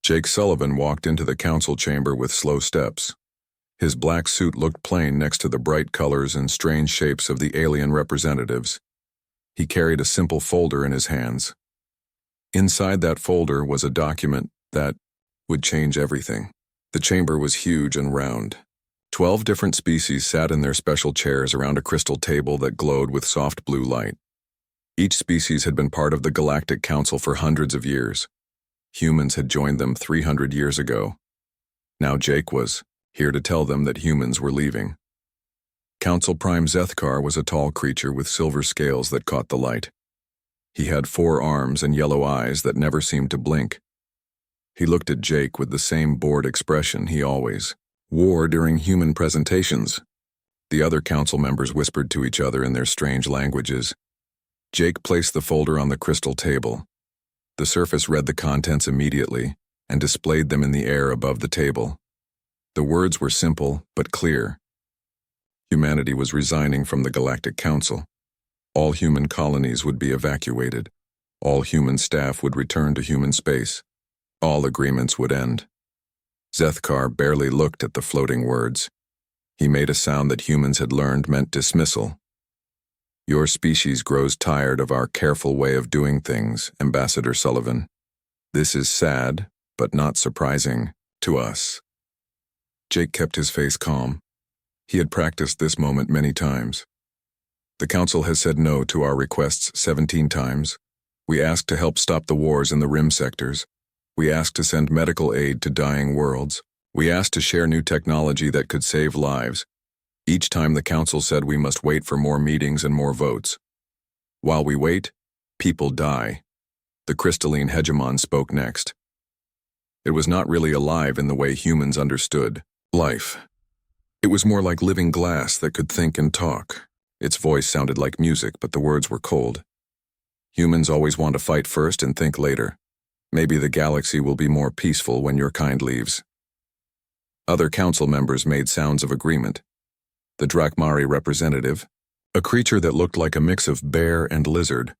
Jake Sullivan walked into the council chamber with slow steps. His black suit looked plain next to the bright colors and strange shapes of the alien representatives. He carried a simple folder in his hands. Inside that folder was a document that would change everything. The chamber was huge and round. 12 different species sat in their special chairs around a crystal table that glowed with soft blue light. Each species had been part of the Galactic Council for hundreds of years. Humans had joined them 300 years ago. Now Jake was here to tell them that humans were leaving. Council Prime Zethkar was a tall creature with silver scales that caught the light. He had 4 arms and yellow eyes that never seemed to blink. He looked at Jake with the same bored expression he always wore during human presentations. The other council members whispered to each other in their strange languages. Jake placed the folder on the crystal table. The surface read the contents immediately and displayed them in the air above the table. The words were simple but clear. Humanity was resigning from the Galactic Council. All human colonies would be evacuated. All human staff would return to human space. All agreements would end. Zethkar barely looked at the floating words. He made a sound that humans had learned meant dismissal. Your species grows tired of our careful way of doing things, Ambassador Sullivan. This is sad, but not surprising, to us. Jake kept his face calm. He had practiced this moment many times. The Council has said no to our requests 17 times. We asked to help stop the wars in the rim sectors. We asked to send medical aid to dying worlds. We asked to share new technology that could save lives. Each time the Council said we must wait for more meetings and more votes. While we wait, people die. The crystalline hegemon spoke next. It was not really alive in the way humans understood life. It was more like living glass that could think and talk. Its voice sounded like music, but the words were cold. Humans always want to fight first and think later. Maybe the galaxy will be more peaceful when your kind leaves. Other council members made sounds of agreement. The Drakmari representative, a creature that looked like a mix of bear and lizard,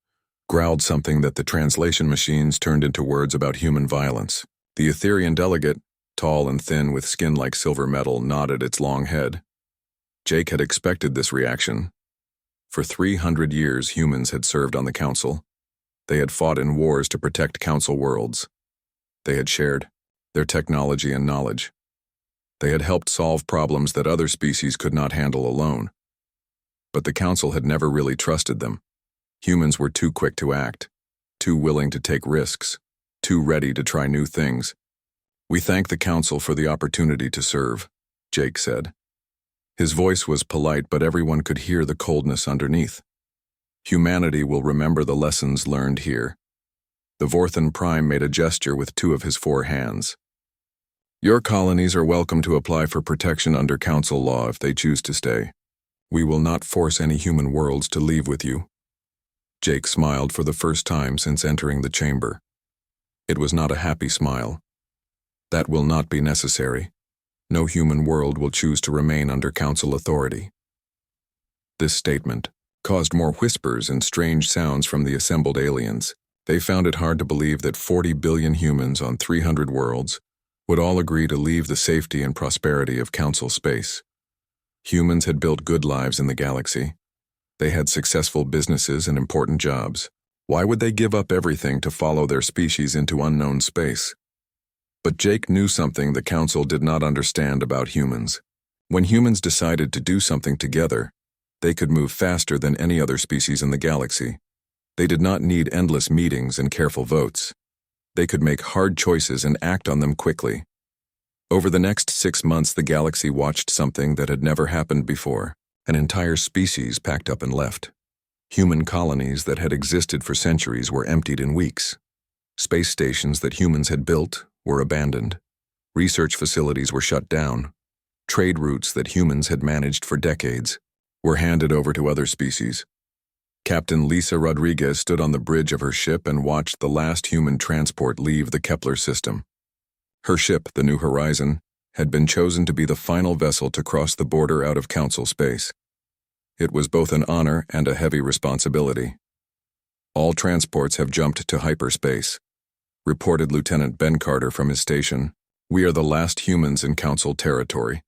growled something that the translation machines turned into words about human violence. The Etherian delegate, tall and thin with skin like silver metal, nodded its long head. Jake had expected this reaction. For 300 years, humans had served on the Council. They had fought in wars to protect Council worlds. They had shared their technology and knowledge. They had helped solve problems that other species could not handle alone. But the Council had never really trusted them. Humans were too quick to act, too willing to take risks, too ready to try new things. We thank the Council for the opportunity to serve, Jake said. His voice was polite, but everyone could hear the coldness underneath. Humanity will remember the lessons learned here. The Vorthan Prime made a gesture with 2 of his 4 hands. Your colonies are welcome to apply for protection under Council law if they choose to stay. We will not force any human worlds to leave with you. Jake smiled for the first time since entering the chamber. It was not a happy smile. That will not be necessary. No human world will choose to remain under Council authority. This statement caused more whispers and strange sounds from the assembled aliens. They found it hard to believe that 40 billion humans on 300 worlds would all agree to leave the safety and prosperity of Council space. Humans had built good lives in the galaxy. They had successful businesses and important jobs. Why would they give up everything to follow their species into unknown space? But Jake knew something the Council did not understand about humans. When humans decided to do something together, they could move faster than any other species in the galaxy. They did not need endless meetings and careful votes. They could make hard choices and act on them quickly. Over the next 6 months, the galaxy watched something that had never happened before. An entire species packed up and left. Human colonies that had existed for centuries were emptied in weeks. Space stations that humans had built were abandoned. Research facilities were shut down. Trade routes that humans had managed for decades were handed over to other species. Captain Lisa Rodriguez stood on the bridge of her ship and watched the last human transport leave the Kepler system. Her ship, the New Horizon, had been chosen to be the final vessel to cross the border out of Council space. It was both an honor and a heavy responsibility. All transports have jumped to hyperspace. reported Lieutenant Ben Carter from his station. "We are the last humans in Council territory."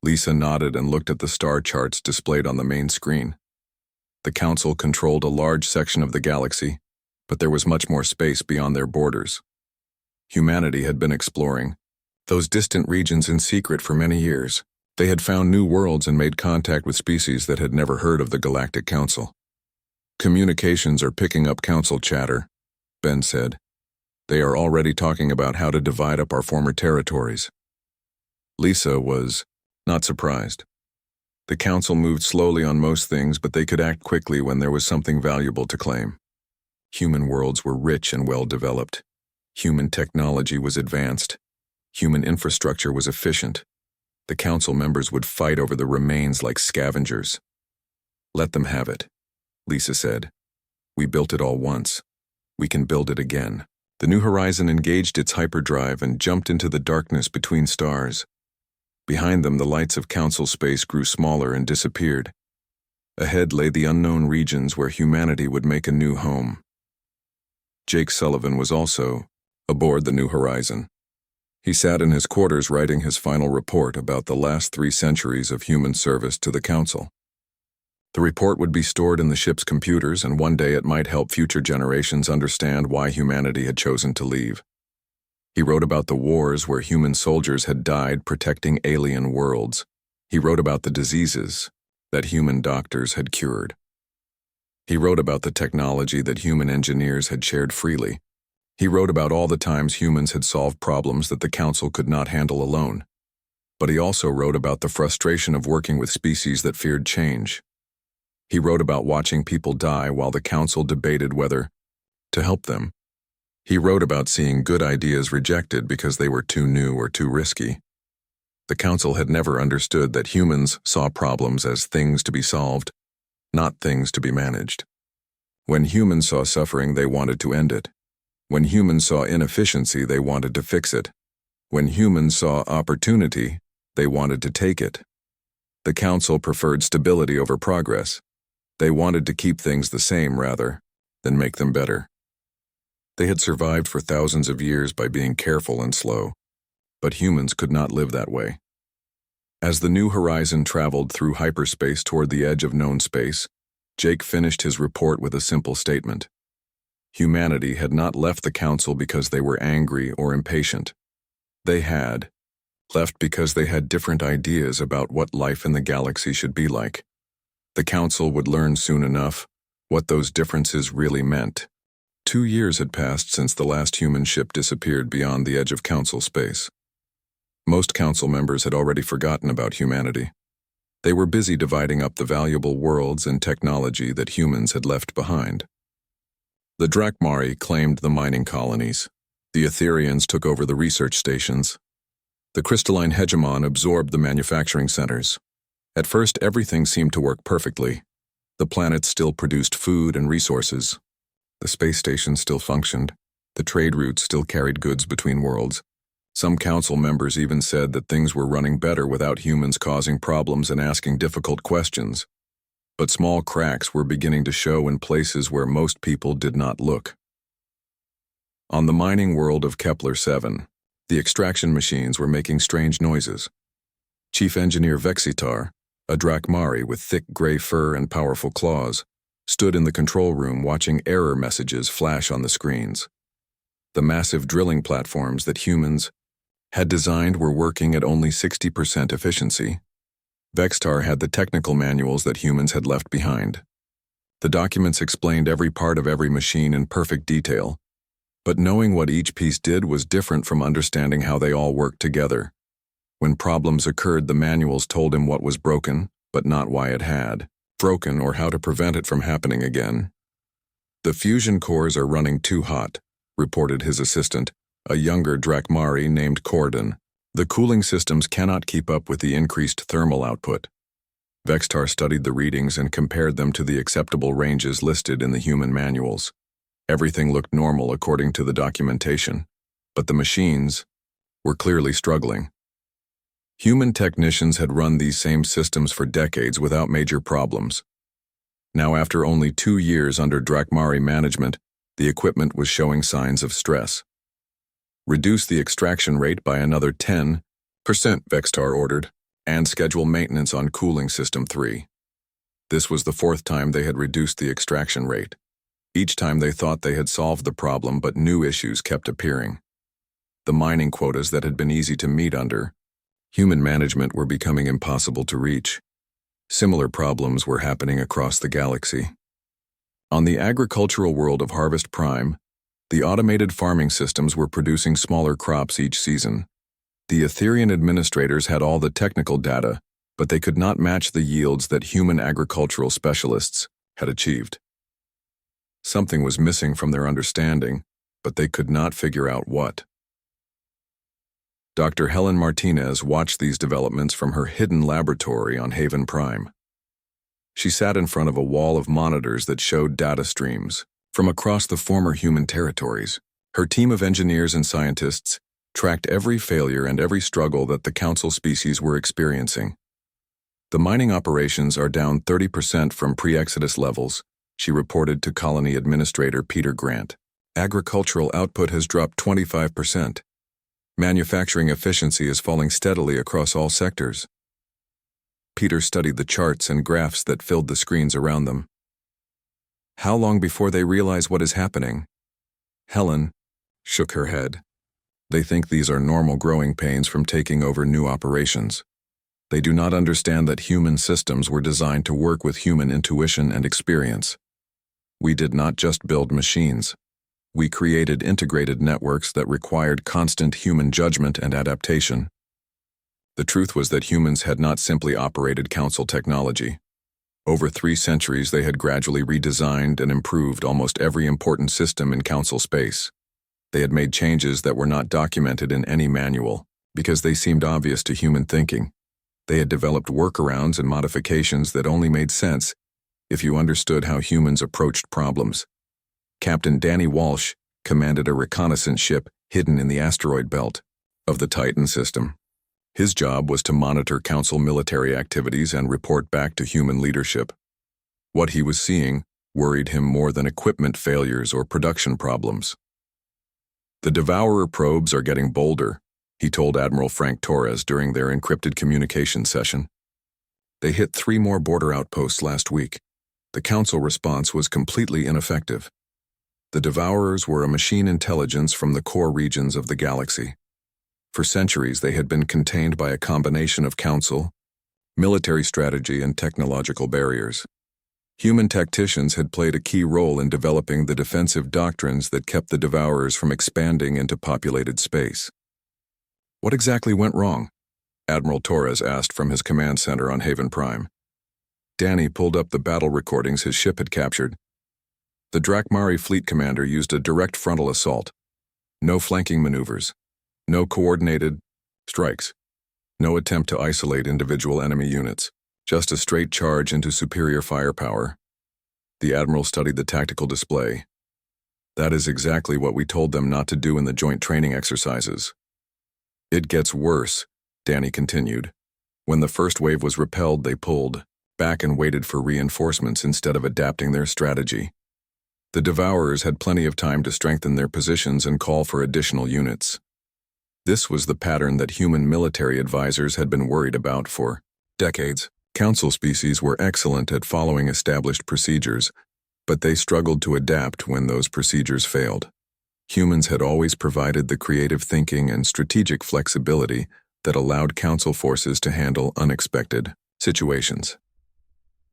Lisa nodded and looked at the star charts displayed on the main screen. The Council controlled a large section of the galaxy, but there was much more space beyond their borders. Humanity had been exploring those distant regions in secret for many years. They had found new worlds and made contact with species that had never heard of the Galactic Council. "Communications are picking up Council chatter," Ben said. "They are already talking about how to divide up our former territories." Lisa was not surprised. The Council moved slowly on most things, but they could act quickly when there was something valuable to claim. Human worlds were rich and well developed. Human technology was advanced. Human infrastructure was efficient. The Council members would fight over the remains like scavengers. "Let them have it," Lisa said. "We built it all once. We can build it again." The New Horizon engaged its hyperdrive and jumped into the darkness between stars. Behind them, the lights of Council space grew smaller and disappeared. Ahead lay the unknown regions where humanity would make a new home. Jake Sullivan was also aboard the New Horizon. He sat in his quarters writing his final report about the last 3 centuries of human service to the Council. The report would be stored in the ship's computers, and one day it might help future generations understand why humanity had chosen to leave. He wrote about the wars where human soldiers had died protecting alien worlds. He wrote about the diseases that human doctors had cured. He wrote about the technology that human engineers had shared freely. He wrote about all the times humans had solved problems that the Council could not handle alone. But he also wrote about the frustration of working with species that feared change. He wrote about watching people die while the Council debated whether to help them. He wrote about seeing good ideas rejected because they were too new or too risky. The Council had never understood that humans saw problems as things to be solved, not things to be managed. When humans saw suffering, they wanted to end it. When humans saw inefficiency, they wanted to fix it. When humans saw opportunity, they wanted to take it. The Council preferred stability over progress. They wanted to keep things the same rather than make them better. They had survived for thousands of years by being careful and slow, but humans could not live that way. As the New Horizon traveled through hyperspace toward the edge of known space, Jake finished his report with a simple statement. Humanity had not left the Council because they were angry or impatient. They had left because they had different ideas about what life in the galaxy should be like. The Council would learn soon enough what those differences really meant. 2 years had passed since the last human ship disappeared beyond the edge of Council space. Most Council members had already forgotten about humanity. They were busy dividing up the valuable worlds and technology that humans had left behind. The Drakmari claimed the mining colonies. The Etherians took over the research stations. The crystalline hegemon absorbed the manufacturing centers. At first, everything seemed to work perfectly. The planets still produced food and resources. The space station still functioned. The trade routes still carried goods between worlds. Some Council members even said that things were running better without humans causing problems and asking difficult questions. But small cracks were beginning to show in places where most people did not look. On the mining world of Kepler-7, the extraction machines were making strange noises. Chief Engineer Vexitar, a Drakmari with thick gray fur and powerful claws, stood in the control room watching error messages flash on the screens. The massive drilling platforms that humans had designed were working at only 60% efficiency. Vexitar had the technical manuals that humans had left behind. The documents explained every part of every machine in perfect detail, but knowing what each piece did was different from understanding how they all worked together. When problems occurred, the manuals told him what was broken, but not why it had broken or how to prevent it from happening again. "The fusion cores are running too hot," reported his assistant, a younger Drakmari named Corden. "The cooling systems cannot keep up with the increased thermal output." Vexitar studied the readings and compared them to the acceptable ranges listed in the human manuals. Everything looked normal according to the documentation, but the machines were clearly struggling. Human technicians had run these same systems for decades without major problems. Now, after only 2 years under Drakmari management, the equipment was showing signs of stress. Reduce the extraction rate by another 10%, Vextar ordered, and schedule maintenance on Cooling System 3. This was the fourth time they had reduced the extraction rate. Each time they thought they had solved the problem, but new issues kept appearing. The mining quotas that had been easy to meet under human management were becoming impossible to reach. Similar problems were happening across the galaxy. On the agricultural world of Harvest Prime, the automated farming systems were producing smaller crops each season. The Etherian administrators had all the technical data, but they could not match the yields that human agricultural specialists had achieved. Something was missing from their understanding, but they could not figure out what. Dr. Helen Martinez watched these developments from her hidden laboratory on Haven Prime. She sat in front of a wall of monitors that showed data streams from across the former human territories. Her team of engineers and scientists tracked every failure and every struggle that the Council species were experiencing. The mining operations are down 30% from pre-Exodus levels, she reported to Colony Administrator Peter Grant. Agricultural output has dropped 25%. Manufacturing efficiency is falling steadily across all sectors. Peter studied the charts and graphs that filled the screens around them. How long before they realize what is happening? Helen shook her head. They think these are normal growing pains from taking over new operations. They do not understand that human systems were designed to work with human intuition and experience. We did not just build machines. We created integrated networks that required constant human judgment and adaptation. The truth was that humans had not simply operated Council technology. Over 3 centuries, they had gradually redesigned and improved almost every important system in Council space. They had made changes that were not documented in any manual, because they seemed obvious to human thinking. They had developed workarounds and modifications that only made sense if you understood how humans approached problems. Captain Danny Walsh commanded a reconnaissance ship hidden in the asteroid belt of the Titan system. His job was to monitor Council military activities and report back to human leadership. What he was seeing worried him more than equipment failures or production problems. The Devourer probes are getting bolder, he told Admiral Frank Torres during their encrypted communication session. They hit 3 more border outposts last week. The Council response was completely ineffective. The Devourers were a machine intelligence from the core regions of the galaxy. For centuries, they had been contained by a combination of Council, military strategy, and technological barriers. Human tacticians had played a key role in developing the defensive doctrines that kept the Devourers from expanding into populated space. What exactly went wrong? Admiral Torres asked from his command center on Haven Prime. Danny pulled up the battle recordings his ship had captured. The Drakmari fleet commander used a direct frontal assault. No flanking maneuvers. No coordinated strikes. No attempt to isolate individual enemy units. Just a straight charge into superior firepower. The Admiral studied the tactical display. That is exactly what we told them not to do in the joint training exercises. It gets worse, Danny continued. When the first wave was repelled, they pulled back and waited for reinforcements instead of adapting their strategy. The Devourers had plenty of time to strengthen their positions and call for additional units. This was the pattern that human military advisors had been worried about for decades. Council species were excellent at following established procedures, but they struggled to adapt when those procedures failed. Humans had always provided the creative thinking and strategic flexibility that allowed Council forces to handle unexpected situations.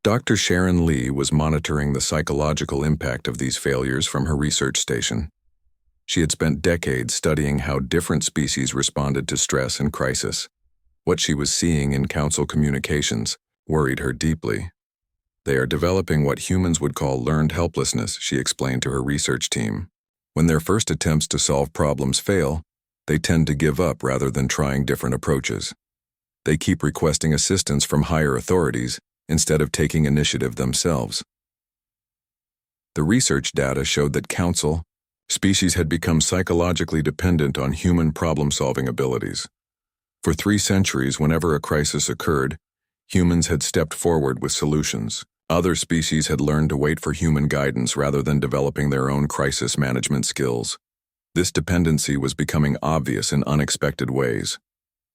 Dr. Sharon Lee was monitoring the psychological impact of these failures from her research station. She had spent decades studying how different species responded to stress and crisis. What she was seeing in Council communications worried her deeply. They are developing what humans would call learned helplessness, she explained to her research team. When their first attempts to solve problems fail, they tend to give up rather than trying different approaches. They keep requesting assistance from higher authorities instead of taking initiative themselves. The research data showed that Council species had become psychologically dependent on human problem-solving abilities. For 3 centuries, whenever a crisis occurred, humans had stepped forward with solutions. Other species had learned to wait for human guidance rather than developing their own crisis management skills. This dependency was becoming obvious in unexpected ways.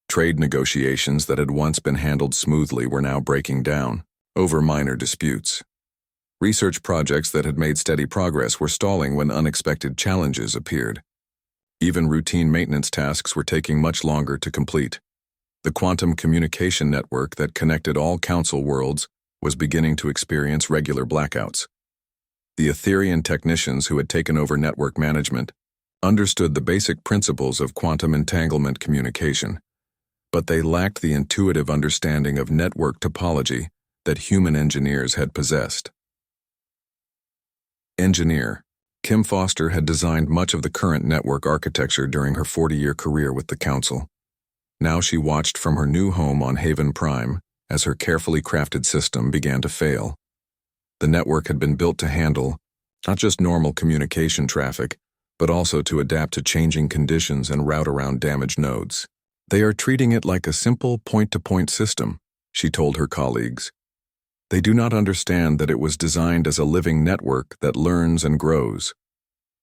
Trade negotiations that had once been handled smoothly were now breaking down, over minor disputes. Research projects that had made steady progress were stalling when unexpected challenges appeared. Even routine maintenance tasks were taking much longer to complete. The quantum communication network that connected all council worlds was beginning to experience regular blackouts. The Etherian technicians who had taken over network management understood the basic principles of quantum entanglement communication, but they lacked the intuitive understanding of network topology that human engineers had possessed. Engineer Kim Foster had designed much of the current network architecture during her 40-year career with the Council. Now she watched from her new home on Haven Prime as her carefully crafted system began to fail. The network had been built to handle not just normal communication traffic, but also to adapt to changing conditions and route around damaged nodes. They are treating it like a simple point-to-point system, she told her colleagues. They do not understand that it was designed as a living network that learns and grows.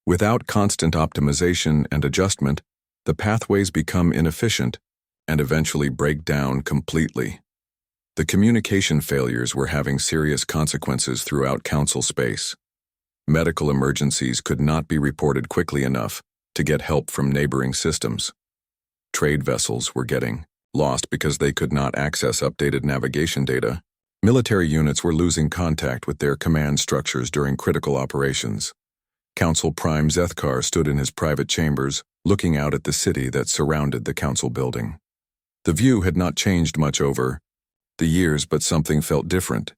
Without constant optimization and adjustment, the pathways become inefficient and eventually break down completely. The communication failures were having serious consequences throughout Council space. Medical emergencies could not be reported quickly enough to get help from neighboring systems. Trade vessels were getting lost because they could not access updated navigation data. Military units were losing contact with their command structures during critical operations. Council Prime Zethkar stood in his private chambers, looking out at the city that surrounded the council building. The view had not changed much over the years, but something felt different.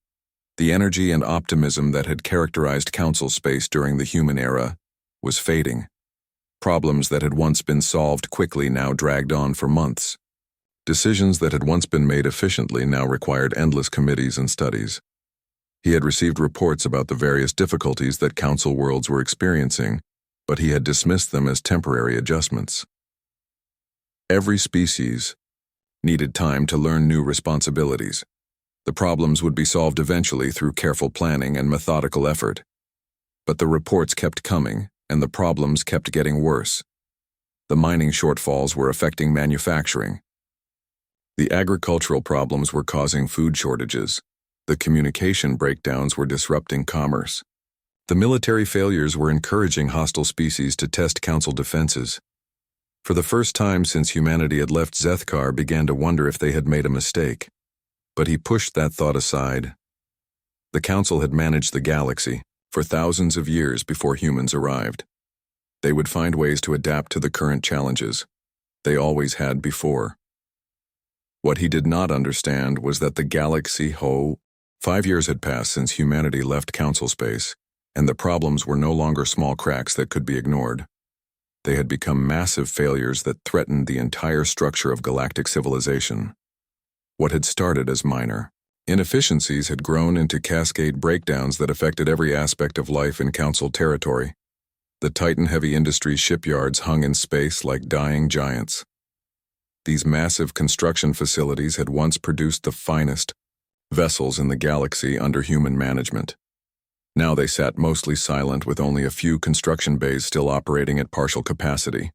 The energy and optimism that had characterized council space during the human era was fading. Problems that had once been solved quickly now dragged on for months. Decisions that had once been made efficiently now required endless committees and studies. He had received reports about the various difficulties that council worlds were experiencing, but he had dismissed them as temporary adjustments. Every species needed time to learn new responsibilities. The problems would be solved eventually through careful planning and methodical effort. But the reports kept coming, and the problems kept getting worse. The mining shortfalls were affecting manufacturing. The agricultural problems were causing food shortages. The communication breakdowns were disrupting commerce. The military failures were encouraging hostile species to test council defenses. For the first time since humanity had left, Zethkar began to wonder if they had made a mistake. But he pushed that thought aside. The Council had managed the galaxy for thousands of years before humans arrived. They would find ways to adapt to the current challenges. They always had before. What he did not understand was that the galaxy 5 years had passed since humanity left Council space, and the problems were no longer small cracks that could be ignored. They had become massive failures that threatened the entire structure of galactic civilization. What had started as minor inefficiencies had grown into cascade breakdowns that affected every aspect of life in Council territory. The Titan heavy industry shipyards hung in space like dying giants. These massive construction facilities had once produced the finest vessels in the galaxy under human management. Now they sat mostly silent, with only a few construction bays still operating at partial capacity.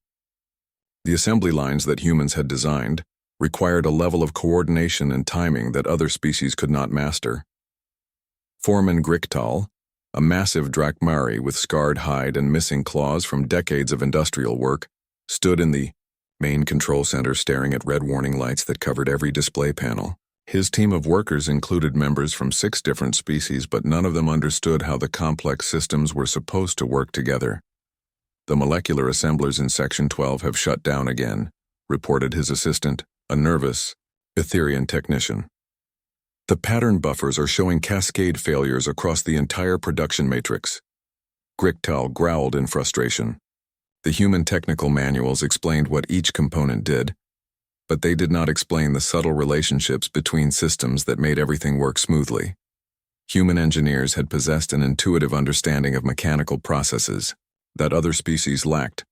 The assembly lines that humans had designed required a level of coordination and timing that other species could not master. Foreman Griktal, a massive Drakmari with scarred hide and missing claws from decades of industrial work, stood in the main control center staring at red warning lights that covered every display panel. His team of workers included members from 6 different species, but none of them understood how the complex systems were supposed to work together. "The molecular assemblers in Section 12 have shut down again," reported his assistant, a nervous Etherian technician. "The pattern buffers are showing cascade failures across the entire production matrix." Griktal growled in frustration. The human technical manuals explained what each component did, but they did not explain the subtle relationships between systems that made everything work smoothly. Human engineers had possessed an intuitive understanding of mechanical processes that other species lacked.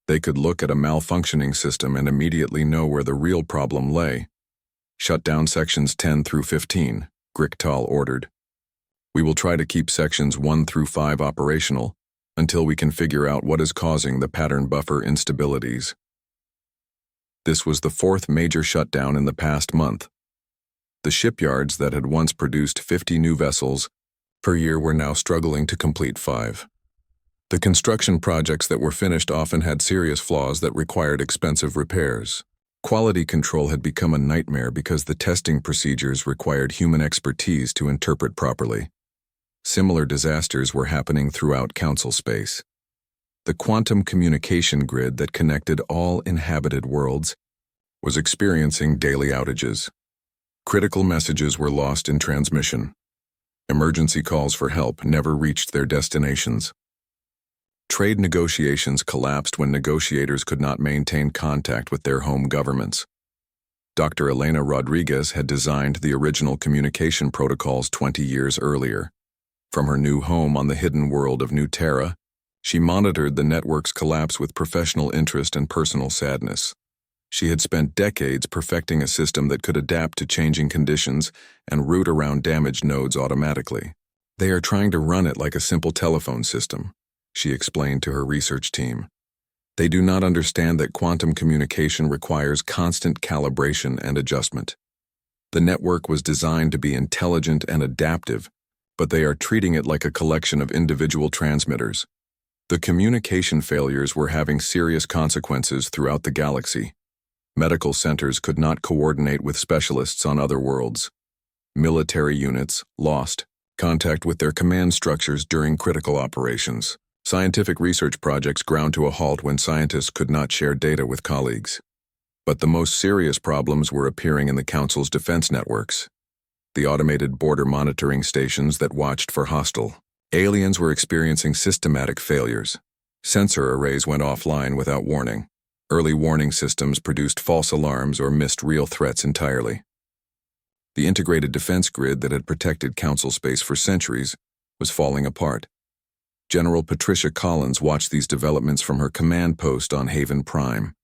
They could look at a malfunctioning system and immediately know where the real problem lay. "Shut down sections 10 through 15, Griktal ordered. "We will try to keep sections 1 through 5 operational until we can figure out what is causing the pattern buffer instabilities. This was the fourth major shutdown in the past month. The shipyards that had once produced 50 new vessels per year were now struggling to complete 5. The construction projects that were finished often had serious flaws that required expensive repairs. Quality control had become a nightmare because the testing procedures required human expertise to interpret properly. Similar disasters were happening throughout council space. The quantum communication grid that connected all inhabited worlds was experiencing daily outages. Critical messages were lost in transmission. Emergency calls for help never reached their destinations. Trade negotiations collapsed when negotiators could not maintain contact with their home governments. Dr. Elena Rodriguez had designed the original communication protocols 20 years earlier. From her new home on the hidden world of New Terra, she monitored the network's collapse with professional interest and personal sadness. She had spent decades perfecting a system that could adapt to changing conditions and route around damaged nodes automatically. They are trying to run it like a simple telephone system, she explained to her research team. They do not understand that quantum communication requires constant calibration and adjustment. The network was designed to be intelligent and adaptive, but they are treating it like a collection of individual transmitters. The communication failures were having serious consequences throughout the galaxy. Medical centers could not coordinate with specialists on other worlds. Military units lost contact with their command structures during critical operations. Scientific research projects ground to a halt when scientists could not share data with colleagues. But the most serious problems were appearing in the Council's defense networks. The automated border monitoring stations that watched for hostile aliens were experiencing systematic failures. Sensor arrays went offline without warning. Early warning systems produced false alarms or missed real threats entirely. The integrated defense grid that had protected Council space for centuries was falling apart. General Patricia Collins watched these developments from her command post on Haven Prime.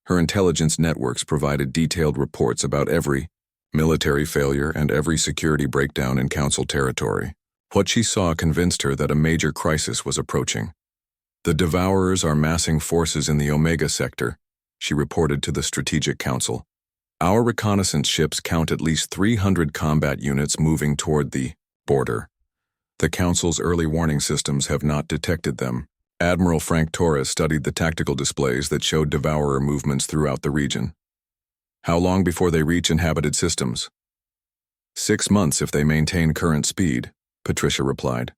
Her intelligence networks provided detailed reports about every military failure and every security breakdown in Council territory. What she saw convinced her that a major crisis was approaching. The Devourers are massing forces in the Omega sector, she reported to the Strategic Council. Our reconnaissance ships count at least 300 combat units moving toward the border. The Council's early warning systems have not detected them. Admiral Frank Torres studied the tactical displays that showed Devourer movements throughout the region. How long before they reach inhabited systems? 6 months if they maintain current speed, Patricia replied.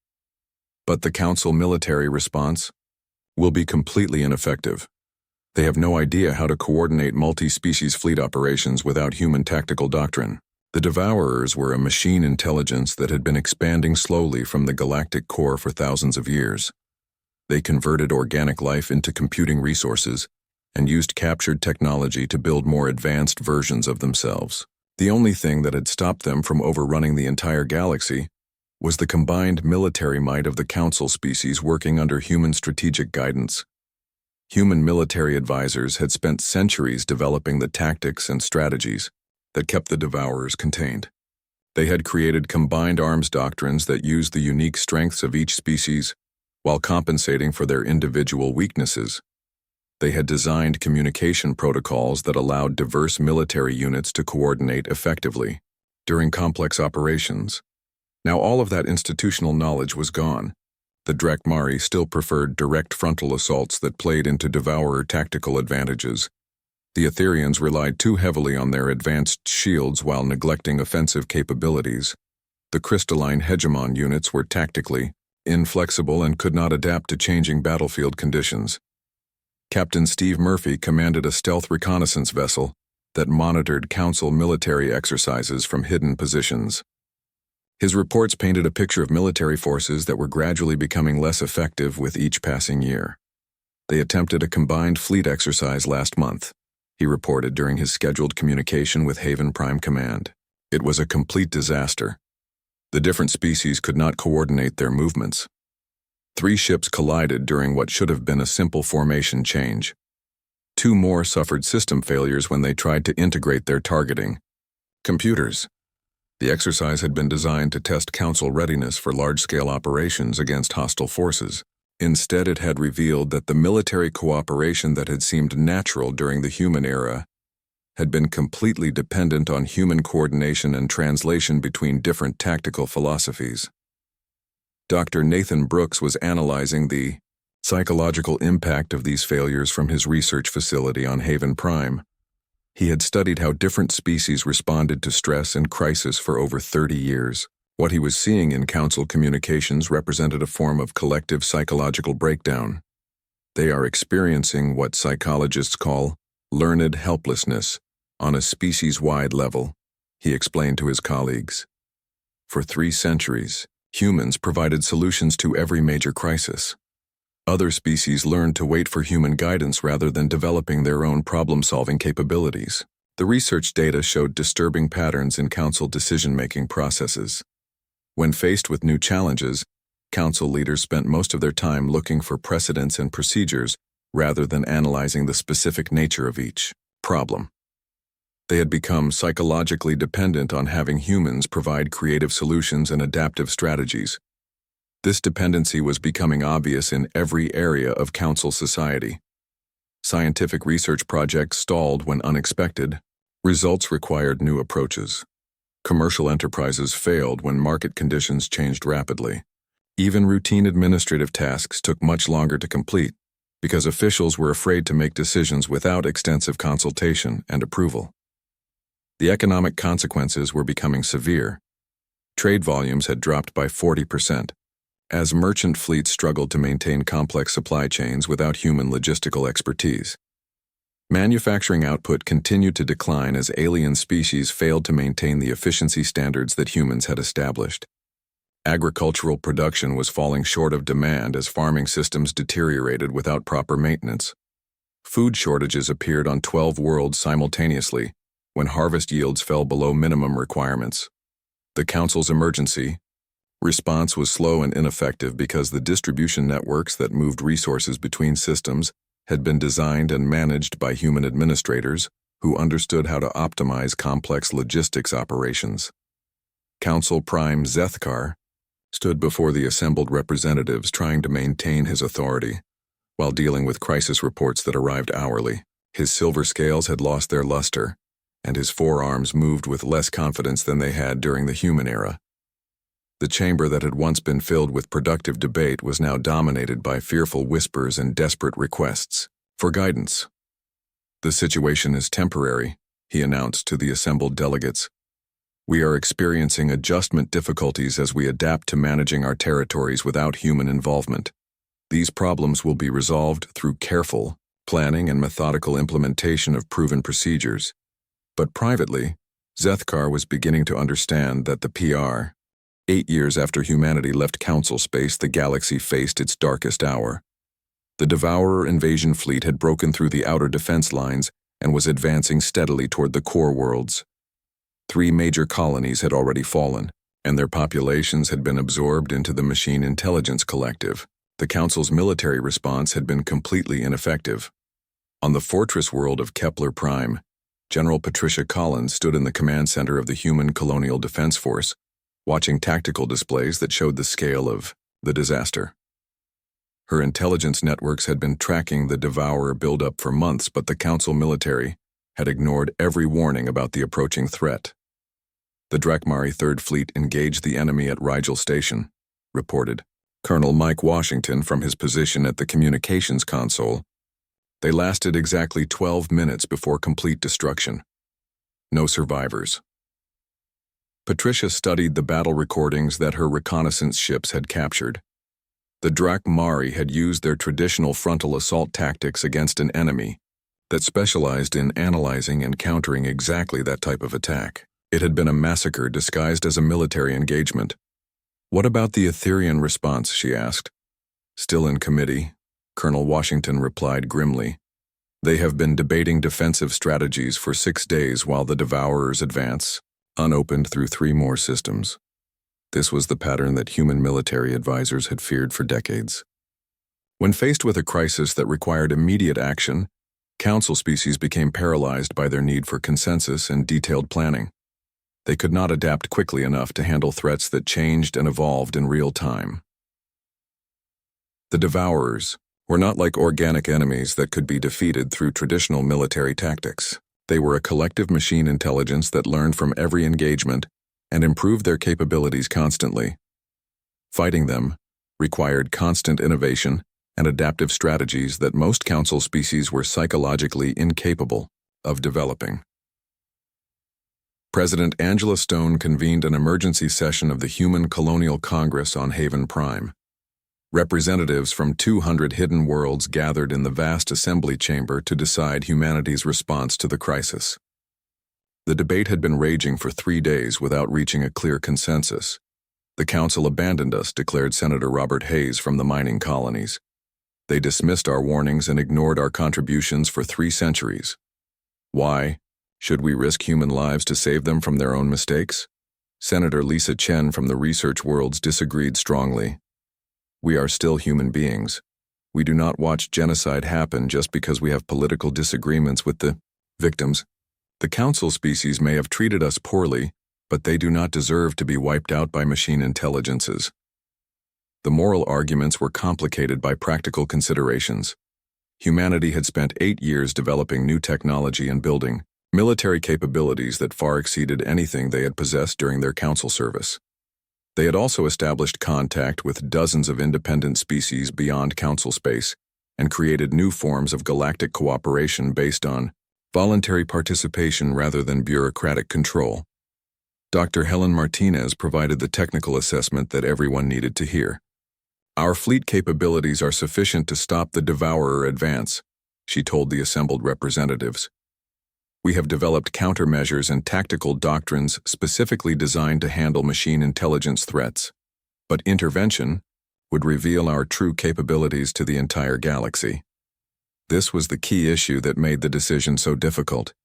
But the Council military response will be completely ineffective. They have no idea how to coordinate multi-species fleet operations without human tactical doctrine. The Devourers were a machine intelligence that had been expanding slowly from the galactic core for thousands of years. They converted organic life into computing resources and used captured technology to build more advanced versions of themselves. The only thing that had stopped them from overrunning the entire galaxy was the combined military might of the Council species working under human strategic guidance. Human military advisors had spent centuries developing the tactics and strategies that kept the Devourers contained. They had created combined arms doctrines that used the unique strengths of each species while compensating for their individual weaknesses. They had designed communication protocols that allowed diverse military units to coordinate effectively during complex operations. Now all of that institutional knowledge was gone. The Drekmari still preferred direct frontal assaults that played into Devourer tactical advantages. The Etherians relied too heavily on their advanced shields while neglecting offensive capabilities. The crystalline hegemon units were tactically inflexible and could not adapt to changing battlefield conditions. Captain Steve Murphy commanded a stealth reconnaissance vessel that monitored Council military exercises from hidden positions. His reports painted a picture of military forces that were gradually becoming less effective with each passing year. They attempted a combined fleet exercise last month, he reported during his scheduled communication with Haven Prime Command. It was a complete disaster. The different species could not coordinate their movements. 3 ships collided during what should have been a simple formation change. 2 more suffered system failures when they tried to integrate their targeting computers. The exercise had been designed to test Council readiness for large-scale operations against hostile forces. Instead, it had revealed that the military cooperation that had seemed natural during the human era had been completely dependent on human coordination and translation between different tactical philosophies. Dr. Nathan Brooks was analyzing the psychological impact of these failures from his research facility on Haven Prime. He had studied how different species responded to stress and crisis for over 30 years. What he was seeing in Council communications represented a form of collective psychological breakdown. They are experiencing what psychologists call learned helplessness on a species-wide level, he explained to his colleagues. For 3 centuries, humans provided solutions to every major crisis. Other species learned to wait for human guidance rather than developing their own problem-solving capabilities. The research data showed disturbing patterns in Council decision-making processes. When faced with new challenges, Council leaders spent most of their time looking for precedents and procedures rather than analyzing the specific nature of each problem. They had become psychologically dependent on having humans provide creative solutions and adaptive strategies. This dependency was becoming obvious in every area of Council society. Scientific research projects stalled when unexpected. Results required new approaches. Commercial enterprises failed when market conditions changed rapidly. Even routine administrative tasks took much longer to complete because officials were afraid to make decisions without extensive consultation and approval. The economic consequences were becoming severe. Trade volumes had dropped by 40%, as merchant fleets struggled to maintain complex supply chains without human logistical expertise. Manufacturing output continued to decline as alien species failed to maintain the efficiency standards that humans had established. Agricultural production was falling short of demand as farming systems deteriorated without proper maintenance. Food shortages appeared on 12 worlds simultaneously when harvest yields fell below minimum requirements. The Council's emergency response was slow and ineffective because the distribution networks that moved resources between systems had been designed and managed by human administrators who understood how to optimize complex logistics operations. Council Prime Zethkar stood before the assembled representatives trying to maintain his authority while dealing with crisis reports that arrived hourly. His silver scales had lost their luster, and his forearms moved with less confidence than they had during the human era. The chamber that had once been filled with productive debate was now dominated by fearful whispers and desperate requests for guidance. "The situation is temporary," he announced to the assembled delegates. "We are experiencing adjustment difficulties as we adapt to managing our territories without human involvement. These problems will be resolved through careful planning and methodical implementation of proven procedures." But privately, Zethkar was beginning to understand that the PR 8 years after humanity left Council space, the galaxy faced its darkest hour. The Devourer invasion fleet had broken through the outer defense lines and was advancing steadily toward the core worlds. 3 major colonies had already fallen, and their populations had been absorbed into the Machine Intelligence Collective. The Council's military response had been completely ineffective. On the fortress world of Kepler Prime, General Patricia Collins stood in the command center of the Human Colonial Defense Force, watching tactical displays that showed the scale of the disaster. Her intelligence networks had been tracking the Devourer buildup for months, but the Council military had ignored every warning about the approaching threat. "The Drakmari Third Fleet engaged the enemy at Rigel Station," reported Colonel Mike Washington from his position at the communications console. "They lasted exactly 12 minutes before complete destruction. No survivors." Patricia studied the battle recordings that her reconnaissance ships had captured. The Drakmari had used their traditional frontal assault tactics against an enemy that specialized in analyzing and countering exactly that type of attack. It had been a massacre disguised as a military engagement. "What about the Etherian response?" she asked. "Still in committee," Colonel Washington replied grimly. "They have been debating defensive strategies for 6 days while the Devourers advance, unopened through 3 more systems." This was the pattern that human military advisors had feared for decades. When faced with a crisis that required immediate action, Council species became paralyzed by their need for consensus and detailed planning. They could not adapt quickly enough to handle threats that changed and evolved in real time. The Devourers were not like organic enemies that could be defeated through traditional military tactics. They were a collective machine intelligence that learned from every engagement and improved their capabilities constantly. Fighting them required constant innovation and adaptive strategies that most council species were psychologically incapable of developing. President Angela Stone convened an emergency session of the Human Colonial Congress on Haven Prime. Representatives from 200 hidden worlds gathered in the vast assembly chamber to decide humanity's response to the crisis. The debate had been raging for 3 days without reaching a clear consensus. The council abandoned us, declared Senator Robert Hayes from the mining colonies. They dismissed our warnings and ignored our contributions for 3 centuries. Why? Should we risk human lives to save them from their own mistakes? Senator Lisa Chen from the research worlds disagreed strongly. We are still human beings. We do not watch genocide happen just because we have political disagreements with the victims. The council species may have treated us poorly, but they do not deserve to be wiped out by machine intelligences. The moral arguments were complicated by practical considerations. Humanity had spent 8 years developing new technology and building military capabilities that far exceeded anything they had possessed during their council service. They had also established contact with dozens of independent species beyond council space and created new forms of galactic cooperation based on voluntary participation rather than bureaucratic control. Dr. Helen Martinez provided the technical assessment that everyone needed to hear. Our fleet capabilities are sufficient to stop the Devourer advance, she told the assembled representatives. We have developed countermeasures and tactical doctrines specifically designed to handle machine intelligence threats. But intervention would reveal our true capabilities to the entire galaxy. This was the key issue that made the decision so difficult.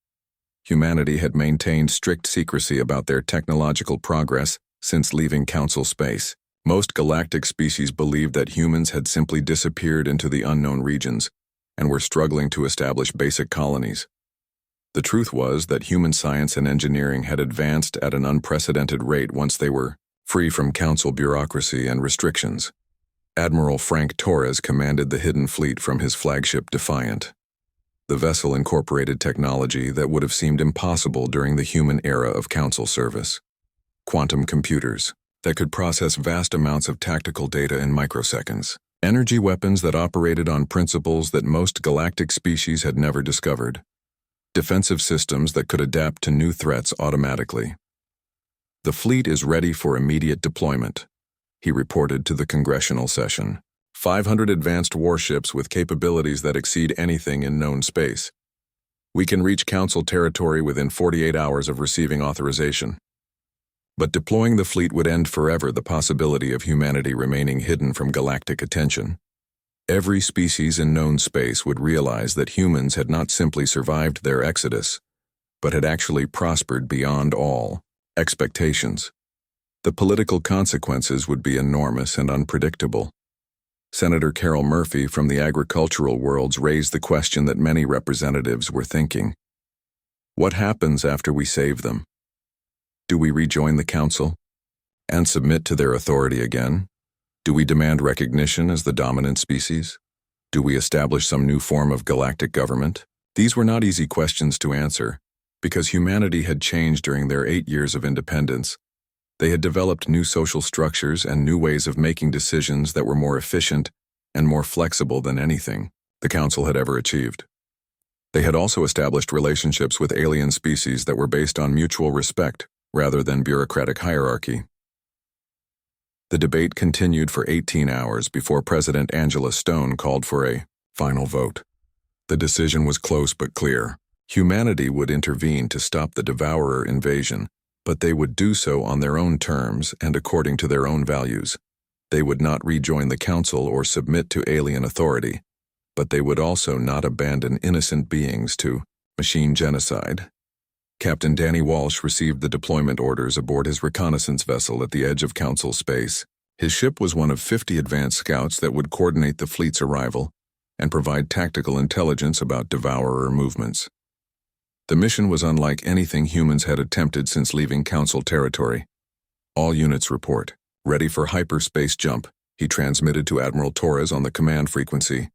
Humanity had maintained strict secrecy about their technological progress since leaving council space. Most galactic species believed that humans had simply disappeared into the unknown regions and were struggling to establish basic colonies. The truth was that human science and engineering had advanced at an unprecedented rate once they were free from council bureaucracy and restrictions. Admiral Frank Torres commanded the hidden fleet from his flagship Defiant. The vessel incorporated technology that would have seemed impossible during the human era of council service. Quantum computers that could process vast amounts of tactical data in microseconds. Energy weapons that operated on principles that most galactic species had never discovered. Defensive systems that could adapt to new threats automatically. The fleet is ready for immediate deployment, he reported to the congressional session. 500 advanced warships with capabilities that exceed anything in known space. We can reach council territory within 48 hours of receiving authorization. But deploying the fleet would end forever the possibility of humanity remaining hidden from galactic attention. Every species in known space would realize that humans had not simply survived their exodus, but had actually prospered beyond all expectations. The political consequences would be enormous and unpredictable. Senator Carol Murphy from the agricultural worlds raised the question that many representatives were thinking. What happens after we save them? Do we rejoin the council and submit to their authority again? Do we demand recognition as the dominant species? Do we establish some new form of galactic government? These were not easy questions to answer, because humanity had changed during their 8 years of independence. They had developed new social structures and new ways of making decisions that were more efficient and more flexible than anything the council had ever achieved. They had also established relationships with alien species that were based on mutual respect rather than bureaucratic hierarchy. The debate continued for 18 hours before President Angela Stone called for a final vote. The decision was close but clear. Humanity would intervene to stop the Devourer invasion, but they would do so on their own terms and according to their own values. They would not rejoin the council or submit to alien authority, but they would also not abandon innocent beings to machine genocide. Captain Danny Walsh received the deployment orders aboard his reconnaissance vessel at the edge of council space. His ship was one of 50 advanced scouts that would coordinate the fleet's arrival and provide tactical intelligence about Devourer movements. The mission was unlike anything humans had attempted since leaving council territory. All units report, ready for hyperspace jump, he transmitted to Admiral Torres on the command frequency.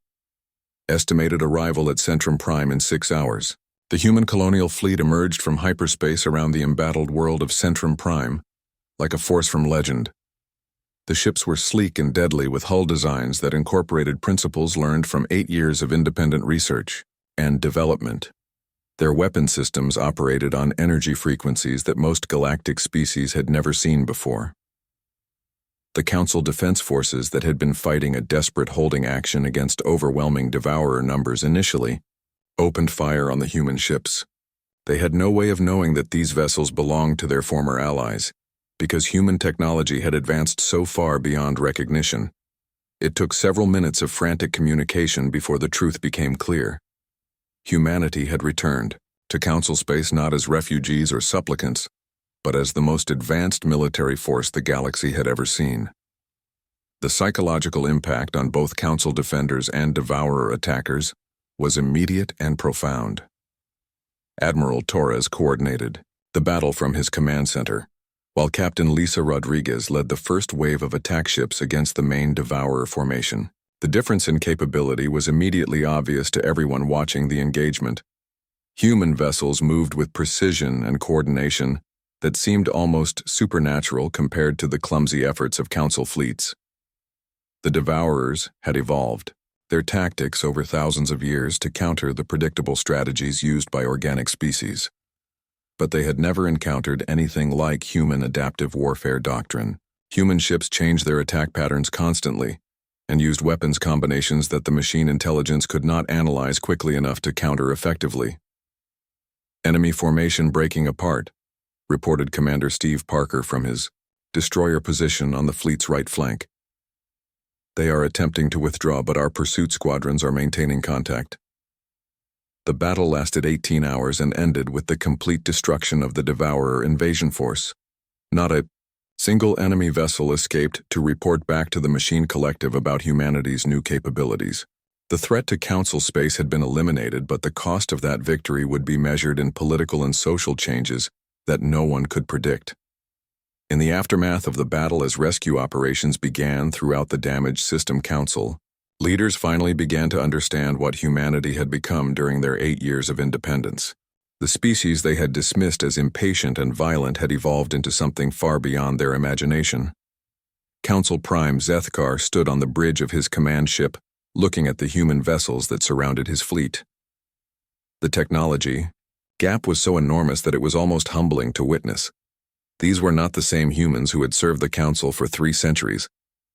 Estimated arrival at Centrum Prime in 6 hours. The human colonial fleet emerged from hyperspace around the embattled world of Centrum Prime, like a force from legend. The ships were sleek and deadly with hull designs that incorporated principles learned from 8 years of independent research and development. Their weapon systems operated on energy frequencies that most galactic species had never seen before. The Council defense forces that had been fighting a desperate holding action against overwhelming Devourer numbers initially opened fire on the human ships. They had no way of knowing that these vessels belonged to their former allies, because human technology had advanced so far beyond recognition. It took several minutes of frantic communication before the truth became clear. Humanity had returned to Council space not as refugees or supplicants, but as the most advanced military force the galaxy had ever seen. The psychological impact on both Council defenders and Devourer attackers was immediate and profound. Admiral Torres coordinated the battle from his command center, while Captain Lisa Rodriguez led the first wave of attack ships against the main Devourer formation. The difference in capability was immediately obvious to everyone watching the engagement. Human vessels moved with precision and coordination that seemed almost supernatural compared to the clumsy efforts of Council fleets. The Devourers had evolved their tactics over thousands of years to counter the predictable strategies used by organic species. But they had never encountered anything like human adaptive warfare doctrine. Human ships changed their attack patterns constantly and used weapons combinations that the machine intelligence could not analyze quickly enough to counter effectively. Enemy formation breaking apart, reported Commander Steve Parker from his destroyer position on the fleet's right flank. They are attempting to withdraw, but our pursuit squadrons are maintaining contact. The battle lasted 18 hours and ended with the complete destruction of the Devourer invasion force. Not a single enemy vessel escaped to report back to the Machine Collective about humanity's new capabilities. The threat to Council space had been eliminated, but the cost of that victory would be measured in political and social changes that no one could predict. In the aftermath of the battle, as rescue operations began throughout the damaged system Council, leaders finally began to understand what humanity had become during their 8 years of independence. The species they had dismissed as impatient and violent had evolved into something far beyond their imagination. Council Prime Zethkar stood on the bridge of his command ship, looking at the human vessels that surrounded his fleet. The technology gap was so enormous that it was almost humbling to witness. These were not the same humans who had served the Council for 3 centuries.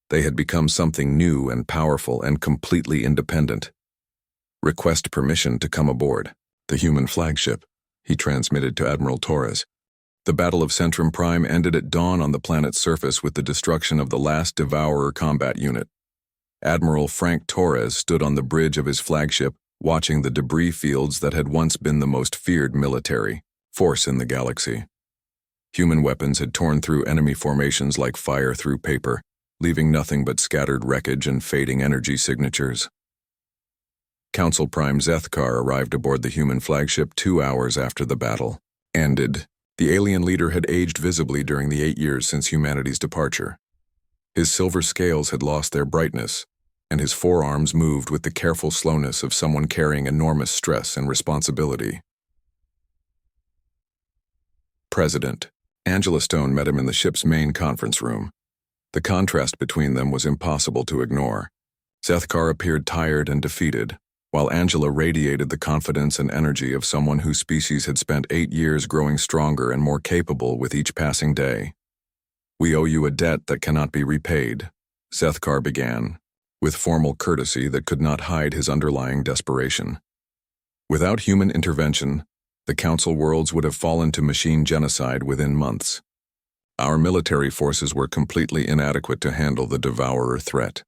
They had become something new and powerful and completely independent. Request permission to come aboard the human flagship, he transmitted to Admiral Torres. The Battle of Centrum Prime ended at dawn on the planet's surface with the destruction of the last Devourer combat unit. Admiral Frank Torres stood on the bridge of his flagship, watching the debris fields that had once been the most feared military force in the galaxy. Human weapons had torn through enemy formations like fire through paper, leaving nothing but scattered wreckage and fading energy signatures. Council Prime Zethkar arrived aboard the human flagship 2 hours after the battle ended. The alien leader had aged visibly during the 8 years since humanity's departure. His silver scales had lost their brightness, and his forearms moved with the careful slowness of someone carrying enormous stress and responsibility. President Angela Stone met him in the ship's main conference room. The contrast between them was impossible to ignore. Zethkar appeared tired and defeated, while Angela radiated the confidence and energy of someone whose species had spent 8 years growing stronger and more capable with each passing day. "We owe you a debt that cannot be repaid," Zethkar began, with formal courtesy that could not hide his underlying desperation. Without human intervention, the Council worlds would have fallen to machine genocide within months. Our military forces were completely inadequate to handle the Devourer threat.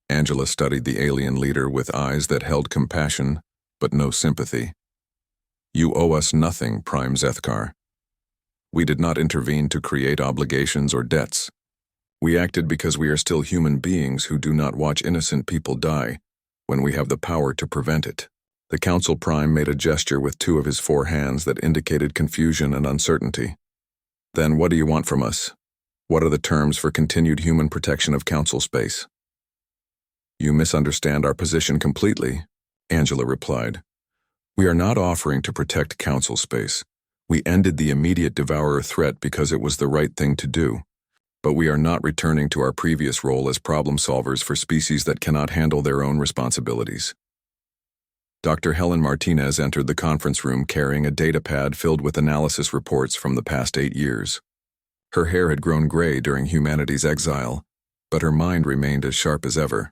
Angela studied the alien leader with eyes that held compassion, but no sympathy. "You owe us nothing, Prime Zethkar. We did not intervene to create obligations or debts. We acted because we are still human beings who do not watch innocent people die when we have the power to prevent it." The Council Prime made a gesture with 2 of his 4 hands that indicated confusion and uncertainty. "Then what do you want from us?" What are the terms for continued human protection of Council space? You misunderstand our position completely, Angela replied. We are not offering to protect Council space. We ended the immediate devourer threat because it was the right thing to do. But we are not returning to our previous role as problem solvers for species that cannot handle their own responsibilities. Dr. Helen Martinez entered the conference room carrying a data pad filled with analysis reports from the past 8 years. Her hair had grown gray during humanity's exile, but her mind remained as sharp as ever.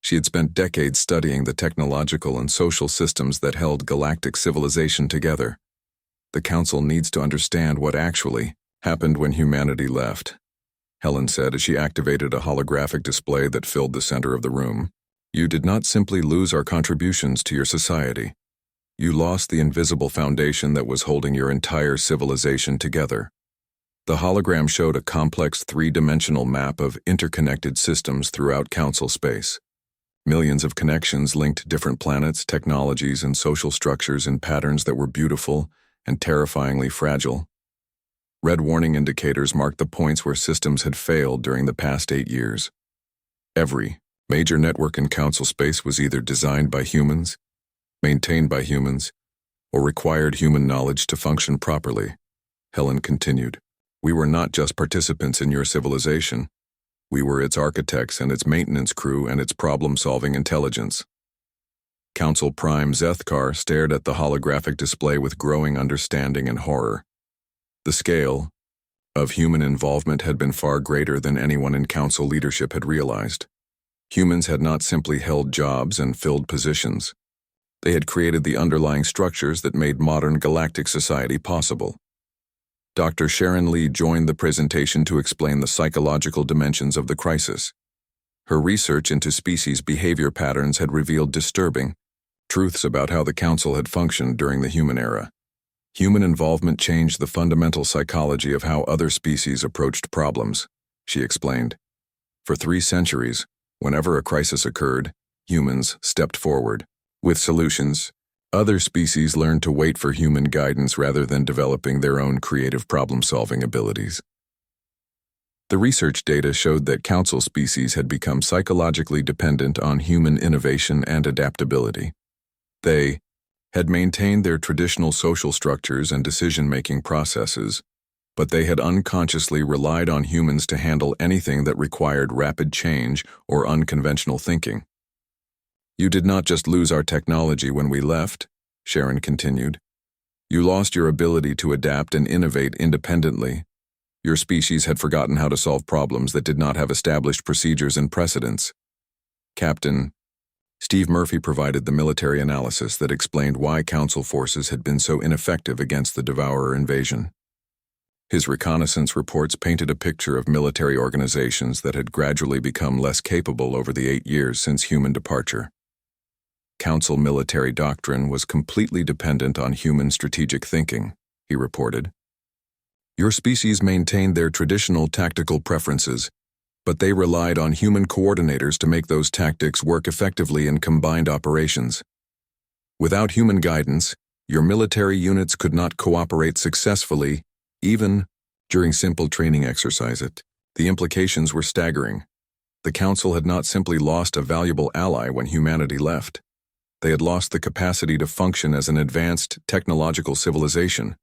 She had spent decades studying the technological and social systems that held galactic civilization together. The Council needs to understand what actually happened when humanity left, Helen said as she activated a holographic display that filled the center of the room. You did not simply lose our contributions to your society. You lost the invisible foundation that was holding your entire civilization together. The hologram showed a complex three-dimensional map of interconnected systems throughout Council space. Millions of connections linked different planets, technologies, and social structures in patterns that were beautiful and terrifyingly fragile. Red warning indicators marked the points where systems had failed during the past 8 years. Every major network in Council space was either designed by humans, maintained by humans, or required human knowledge to function properly, Helen continued. We were not just participants in your civilization. We were its architects and its maintenance crew and its problem-solving intelligence. Council Prime Zethkar stared at the holographic display with growing understanding and horror. The scale of human involvement had been far greater than anyone in Council leadership had realized. Humans had not simply held jobs and filled positions. They had created the underlying structures that made modern galactic society possible. Dr. Sharon Lee joined the presentation to explain the psychological dimensions of the crisis. Her research into species behavior patterns had revealed disturbing truths about how the Council had functioned during the human era. Human involvement changed the fundamental psychology of how other species approached problems, she explained. For 3 centuries, whenever a crisis occurred, humans stepped forward with solutions. Other species learned to wait for human guidance rather than developing their own creative problem-solving abilities. The research data showed that Council species had become psychologically dependent on human innovation and adaptability. They had maintained their traditional social structures and decision-making processes, but they had unconsciously relied on humans to handle anything that required rapid change or unconventional thinking. You did not just lose our technology when we left, Sharon continued. You lost your ability to adapt and innovate independently. Your species had forgotten how to solve problems that did not have established procedures and precedents. Captain Steve Murphy provided the military analysis that explained why Council forces had been so ineffective against the Devourer invasion. His reconnaissance reports painted a picture of military organizations that had gradually become less capable over the 8 years since human departure. Council military doctrine was completely dependent on human strategic thinking, he reported. Your species maintained their traditional tactical preferences, but they relied on human coordinators to make those tactics work effectively in combined operations. Without human guidance, your military units could not cooperate successfully, even during simple training exercises. The implications were staggering. The Council had not simply lost a valuable ally when humanity left. They had lost the capacity to function as an advanced technological civilization.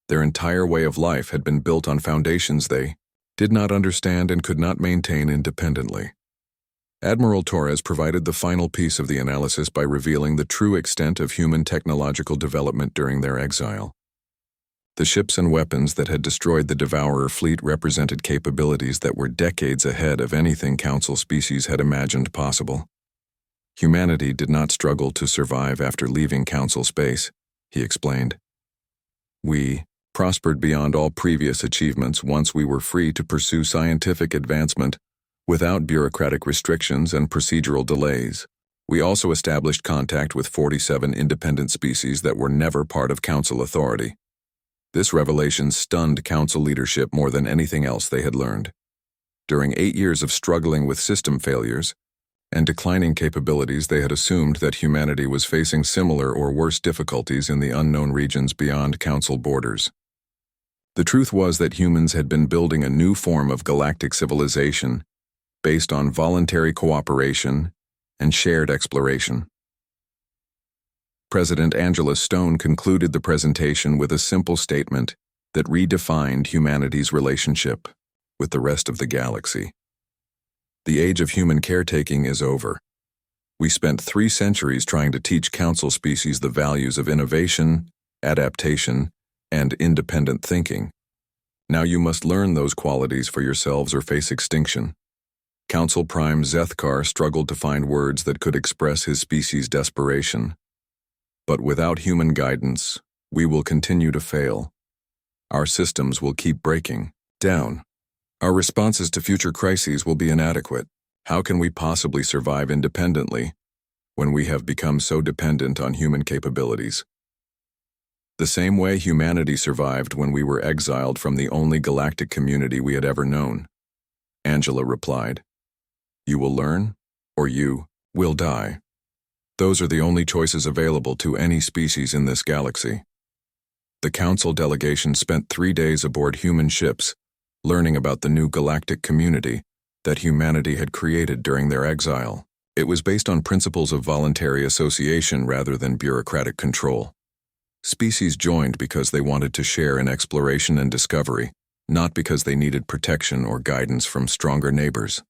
Their entire way of life had been built on foundations they did not understand and could not maintain independently. Admiral Torres provided the final piece of the analysis by revealing the true extent of human technological development during their exile. The ships and weapons that had destroyed the Devourer fleet represented capabilities that were decades ahead of anything Council species had imagined possible. Humanity did not struggle to survive after leaving Council space, he explained. We prospered beyond all previous achievements once we were free to pursue scientific advancement without bureaucratic restrictions and procedural delays. We also established contact with 47 independent species that were never part of Council authority. This revelation stunned Council leadership more than anything else they had learned. During 8 years of struggling with system failures and declining capabilities, they had assumed that humanity was facing similar or worse difficulties in the unknown regions beyond Council borders. The truth was that humans had been building a new form of galactic civilization based on voluntary cooperation and shared exploration. President Angela Stone concluded the presentation with a simple statement that redefined humanity's relationship with the rest of the galaxy. The age of human caretaking is over. We spent 3 centuries trying to teach council species the values of innovation, adaptation, and independent thinking. Now you must learn those qualities for yourselves or face extinction. Council Prime Zethkar struggled to find words that could express his species' desperation. But without human guidance, we will continue to fail. Our systems will keep breaking down. Our responses to future crises will be inadequate. How can we possibly survive independently when we have become so dependent on human capabilities? The same way humanity survived when we were exiled from the only galactic community we had ever known. Angela replied, "You will learn, or you will die. Those are the only choices available to any species in this galaxy." The council delegation spent 3 days aboard human ships, learning about the new galactic community that humanity had created during their exile. It was based on principles of voluntary association rather than bureaucratic control. Species joined because they wanted to share in exploration and discovery, not because they needed protection or guidance from stronger neighbors.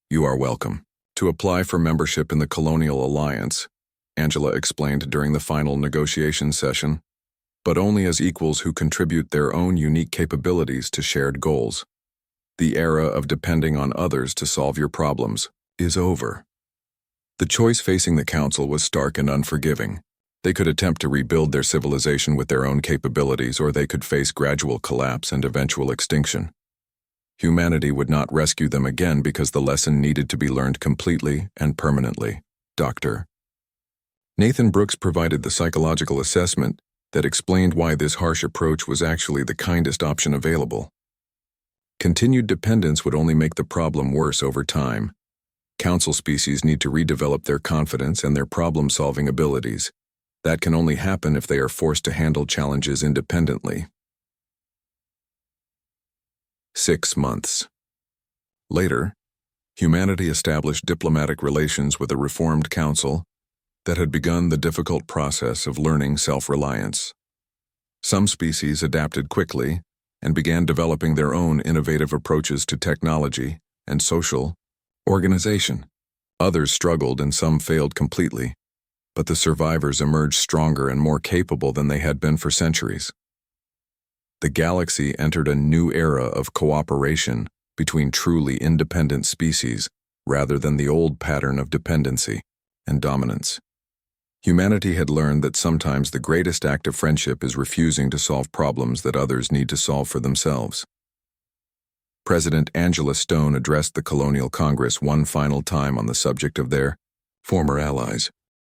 "You are welcome to apply for membership in the Colonial Alliance," Angela explained during the final negotiation session, "but only as equals who contribute their own unique capabilities to shared goals. The era of depending on others to solve your problems is over." The choice facing the council was stark and unforgiving. They could attempt to rebuild their civilization with their own capabilities, or they could face gradual collapse and eventual extinction. Humanity would not rescue them again because the lesson needed to be learned completely and permanently. Dr. Nathan Brooks provided the psychological assessment that explained why this harsh approach was actually the kindest option available. Continued dependence would only make the problem worse over time. Council species need to redevelop their confidence and their problem-solving abilities. That can only happen if they are forced to handle challenges independently. 6 months later, humanity established diplomatic relations with a reformed council that had begun the difficult process of learning self-reliance. Some species adapted quickly and began developing their own innovative approaches to technology and social organization. Others struggled and some failed completely, but the survivors emerged stronger and more capable than they had been for centuries. The galaxy entered a new era of cooperation between truly independent species rather than the old pattern of dependency and dominance. Humanity had learned that sometimes the greatest act of friendship is refusing to solve problems that others need to solve for themselves. President Angela Stone addressed the Colonial Congress one final time on the subject of their former allies.